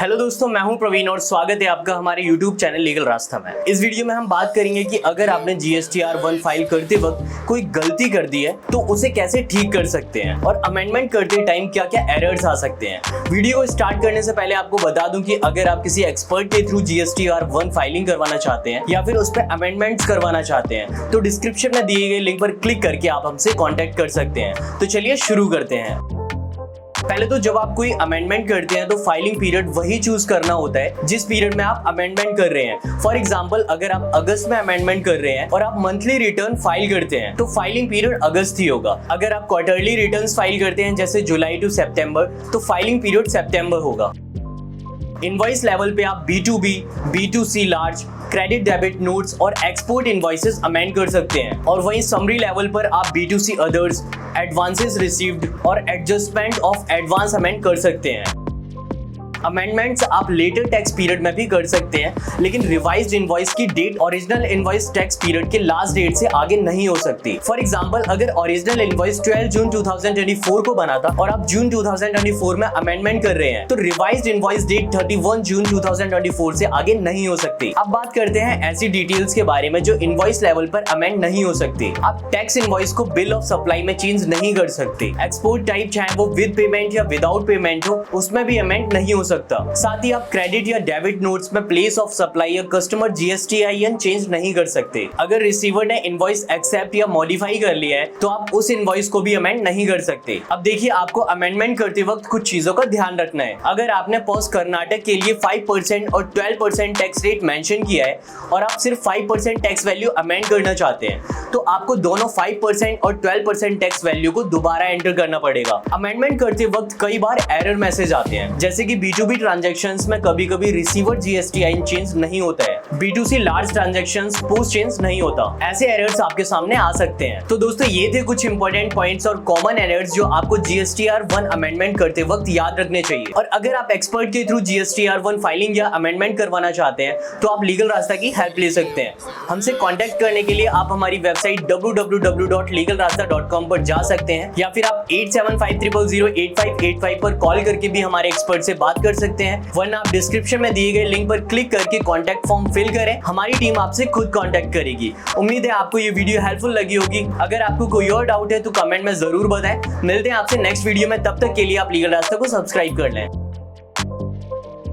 Hello दोस्तों, मैं हूं प्रवीण और स्वागत है आपका हमारे YouTube चैनल लीगल रास्ता में। इस वीडियो में हम बात करेंगे कि अगर आपने GSTR1 फाइल करते वक्त कोई गलती कर दी है तो उसे कैसे ठीक कर सकते हैं और अमेंडमेंट करते टाइम क्या क्या एरर्स आ सकते हैं। वीडियो को स्टार्ट करने से पहले आपको बता दूं कि अगर आप किसी एक्सपर्ट के थ्रू GSTR1 फाइलिंग करवाना चाहते हैं या फिर उस पर अमेंडमेंट्स करवाना चाहते हैं तो डिस्क्रिप्शन में दिए गए लिंक पर क्लिक करके आप हमसे कॉन्टेक्ट कर सकते हैं। तो चलिए शुरू करते हैं। पहले तो जब आप कोई अमेंडमेंट करते हैं तो फाइलिंग पीरियड वही चूज करना होता है जिस पीरियड में आप अमेंडमेंट कर रहे हैं। फॉर एग्जांपल, अगर आप अगस्त में अमेंडमेंट कर रहे हैं और आप मंथली रिटर्न फाइल करते हैं तो फाइलिंग पीरियड अगस्त ही होगा। अगर आप क्वार्टरली रिटर्न्स फाइल करते हैं जैसे जुलाई टू सितंबर तो फाइलिंग पीरियड सितंबर होगा। इनवॉइस लेवल पे आप B2B, B2C large, credit debit notes और एक्सपोर्ट इनवॉइसेस अमेंड कर सकते हैं और वहीं समरी लेवल पर आप B2C अदर्स, एडवांसेस रिसीव्ड और एडजस्टमेंट ऑफ एडवांस अमेंड कर सकते हैं। अमेंडमेंट्स आप लेटर टैक्स पीरियड में भी कर सकते हैं, लेकिन रिवाइज्ड इनवॉइस की date original invoice tax period के लास्ट डेट से आगे नहीं हो सकती। फॉर एग्जांपल, अगर ओरिजिनल इनवॉइस 12 जून 2024 को बना था और आप जून 2024 में अमेंडमेंट कर रहे हैं तो रिवाइज्ड इनवॉइस डेट 31 जून 2024 से आगे नहीं हो सकती। अब बात करते हैं ऐसी डिटेल्स के बारे में जो इनवॉइस लेवल पर अमेंड नहीं हो सकती। आप टैक्स इनवॉइस को बिल ऑफ सप्लाई में चेंज नहीं कर सकते। एक्सपोर्ट टाइप चाहे वो विद पेमेंट या विदाउट पेमेंट हो उसमें भी अमेंड नहीं हो सकता। साथ ही आप क्रेडिट या डेबिट नोट्स में प्लेस ऑफ सप्लाई या कस्टमर GSTIN चेंज नहीं कर सकते। अगर रिसीवर ने इनवॉइस एक्सेप्ट या मॉडिफाई कर लिया है तो आप उस इनवॉइस को भी अमेंड नहीं कर सकते। अब देखिए, आपको अमेंडमेंट करते वक्त कुछ चीजों का ध्यान रखना है। अगर आपने पोस्ट कर्नाटक के लिए 5% और 12% टैक्स रेट मेंशन किया है और आप सिर्फ 5% टैक्स वैल्यू अमेंड करना चाहते हैं तो आपको दोनों 5% और 12% टैक्स वैल्यू को दोबारा एंटर करना पड़ेगा। अमेंडमेंट करते वक्त कई बार एरर मैसेज आते हैं, जैसे कि B2B ट्रांजैक्शंस में कभी-कभी रिसीवर GSTIN चेंज नहीं होता है। B2C large transactions post change नहीं होता। ऐसे एरर्स आपके सामने आ सकते हैं। तो दोस्तों, ये थे कुछ इंपॉर्टेंट पॉइंट्स और कॉमन एरर्स जो आपको GSTR1 अमेंडमेंट करते वक्त याद रखने चाहिए। और अगर आप एक्सपर्ट के थ्रू GSTR1 फाइलिंग या अमेंडमेंट करवाना चाहते हैं तो आप लीगल रास्ता की हेल्प ले सकते हैं। हमसे कॉन्टेक्ट करने के लिए आप हमारी वेबसाइट www.legalrasta.com पर जा सकते हैं या फिर आप 8750085885 पर कॉल करके भी हमारे एक्सपर्ट से बात कर सकते हैं, वरना आप डिस्क्रिप्शन में दिए गए लिंक पर क्लिक करके कॉन्टैक्ट फॉर्म फिल करें। हमारी टीम आपसे खुद कॉन्टैक्ट करेगी। उम्मीद है आपको ये वीडियो हेल्पफुल लगी होगी। अगर आपको कोई और डाउट है तो कमेंट में जरूर बताएं। मिलते हैं आपसे नेक्स्ट वीडियो में, तब तक के लिए आप लीगल रास्ता को सब्सक्राइब कर लें।